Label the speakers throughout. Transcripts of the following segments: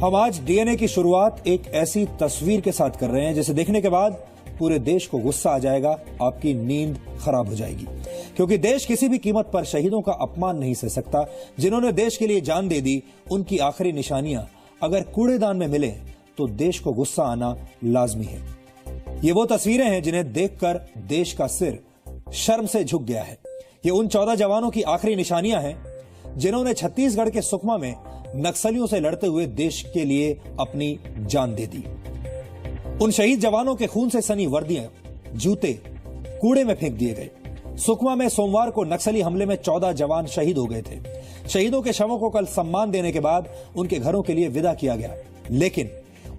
Speaker 1: हम आज डीएनए की शुरुआत एक ऐसी तस्वीर के साथ कर रहे हैं जिसे देखने के बाद पूरे देश को गुस्सा आ जाएगा, आपकी नींद खराब हो जाएगी। क्योंकि देश किसी भी कीमत पर शहीदों का अपमान नहीं सह सकता। जिन्होंने देश के लिए जान दे दी, उनकी आखिरी निशानियां अगर कूड़ेदान में मिले तो देश को गुस्सा आना लाजमी है। ये वो तस्वीरें हैं जिन्हें देखकर देश का सिर शर्म से झुक गया है। ये उन 14 जवानों की आखिरी निशानियां हैं जिन्होंने छत्तीसगढ़ के सुकमा में नक्सलियों से लड़ते हुए देश के लिए अपनी जान दे दी। उन शहीद जवानों के खून से सनी वर्दियां, जूते कूड़े में फेंक दिए गए। सुकमा में सोमवार को नक्सली हमले में 14 जवान शहीद हो गए थे। शहीदों के शवों को कल सम्मान देने के बाद उनके घरों के लिए विदा किया गया, लेकिन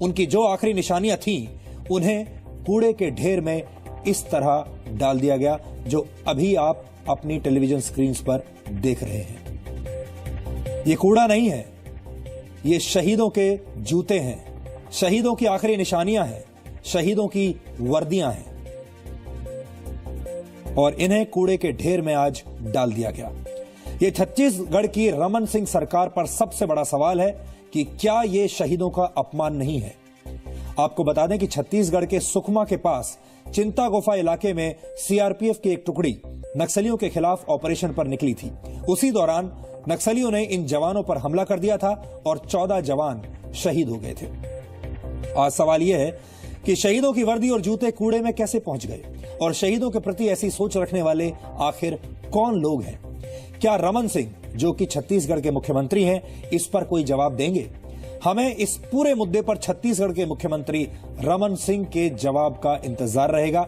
Speaker 1: उनकी जो आखिरी निशानियां थीं, उन्हें कूड़े के ढेर में इस तरह डाल दिया गया जो अभी आप अपनी टेलीविजन स्क्रीन पर देख रहे हैं। ये कूड़ा नहीं है, ये शहीदों के जूते हैं, शहीदों की आखिरी निशानियां हैं, शहीदों की वर्दियां हैं और इन्हें कूड़े के ढेर में आज डाल दिया गया। ये छत्तीसगढ़ की रमन सिंह सरकार पर सबसे बड़ा सवाल है कि क्या ये शहीदों का अपमान नहीं है। आपको बता दें कि छत्तीसगढ़ के सुकमा के पास चिंता गुफा इलाके में सीआरपीएफ की एक टुकड़ी नक्सलियों के खिलाफ ऑपरेशन पर निकली थी। उसी दौरान नक्सलियों ने इन जवानों पर हमला कर दिया था और 14 जवान शहीद हो गए थे। आज सवाल यह है कि शहीदों की वर्दी और जूते कूड़े में कैसे पहुंच गए और शहीदों के प्रति ऐसी सोच रखने वाले आखिर कौन लोग हैं। क्या रमन सिंह, जो कि छत्तीसगढ़ के मुख्यमंत्री हैं, इस पर कोई जवाब देंगे? हमें इस पूरे मुद्दे पर छत्तीसगढ़ के मुख्यमंत्री रमन सिंह के जवाब का इंतजार रहेगा।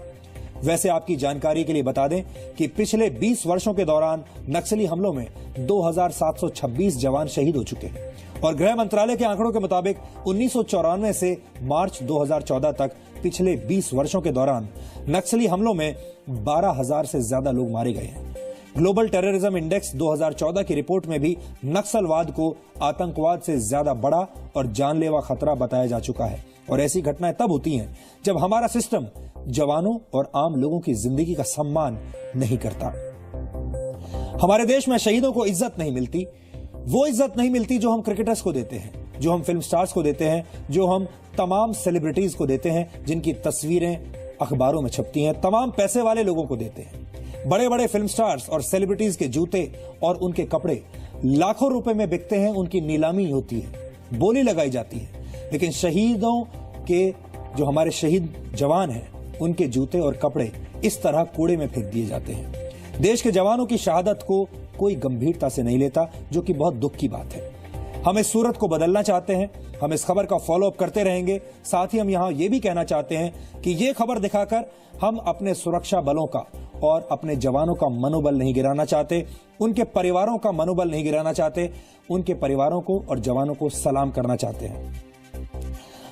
Speaker 1: वैसे आपकी जानकारी के लिए बता दें कि पिछले 20 वर्षों के दौरान नक्सली हमलों में 2726 जवान शहीद हो चुके हैं और गृह मंत्रालय के आंकड़ों के मुताबिक 1994 से मार्च 2014 तक पिछले 20 वर्षों के दौरान नक्सली हमलों में 12,000 से ज्यादा लोग मारे गए हैं। ग्लोबल टेररिज्म इंडेक्स 2014 की रिपोर्ट में भी नक्सलवाद को आतंकवाद से ज्यादा बड़ा और जानलेवा खतरा बताया जा चुका है और ऐसी घटनाएं तब होती हैं जब हमारा सिस्टम जवानों और आम लोगों की जिंदगी का सम्मान नहीं करता। हमारे देश में शहीदों को इज्जत नहीं मिलती, वो इज्जत नहीं मिलती जो हम क्रिकेटर्स को देते हैं, जो हम फिल्म स्टार्स को देते हैं, जो हम तमाम सेलिब्रिटीज को देते हैं जिनकी तस्वीरें अखबारों में छपती हैं, तमाम पैसे वाले लोगों को देते हैं। बड़े बड़े फिल्म स्टार्स और सेलिब्रिटीज के जूते और उनके कपड़े लाखों रुपए में बिकते हैं, उनकी नीलामी होती है, बोली लगाई जाती है, लेकिन शहीदों के जो हमारे शहीद जवान हैं, उनके जूते और कपड़े इस तरह कूड़े में फेंक दिए जाते हैं। देश के जवानों की शहादत को कोई गंभीरता से नहीं लेता, जो कि बहुत दुख की बात है। हम इस सूरत को बदलना चाहते हैं, हम इस खबर का फॉलोअप करते रहेंगे। साथ ही हम यहां यह भी कहना चाहते हैं कि यह खबर दिखाकर हम अपने सुरक्षा बलों का और अपने जवानों का मनोबल नहीं गिराना चाहते, उनके परिवारों का मनोबल नहीं गिराना चाहते, उनके परिवारों को और जवानों को सलाम करना चाहते हैं।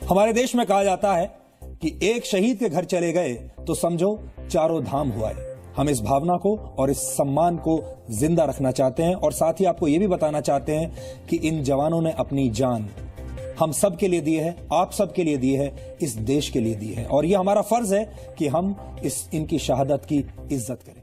Speaker 1: हमारे देश में कहा जाता है कि एक शहीद के घर चले गए तो समझो चारों धाम हुआ है। हम इस भावना को और इस सम्मान को जिंदा रखना चाहते हैं और साथ ही आपको यह भी बताना चाहते हैं कि इन जवानों ने अपनी जान हम सब के लिए दी है, आप सब के लिए दी है, इस देश के लिए दी है और यह हमारा फर्ज है कि हम इनकी शहादत की इज्जत करें।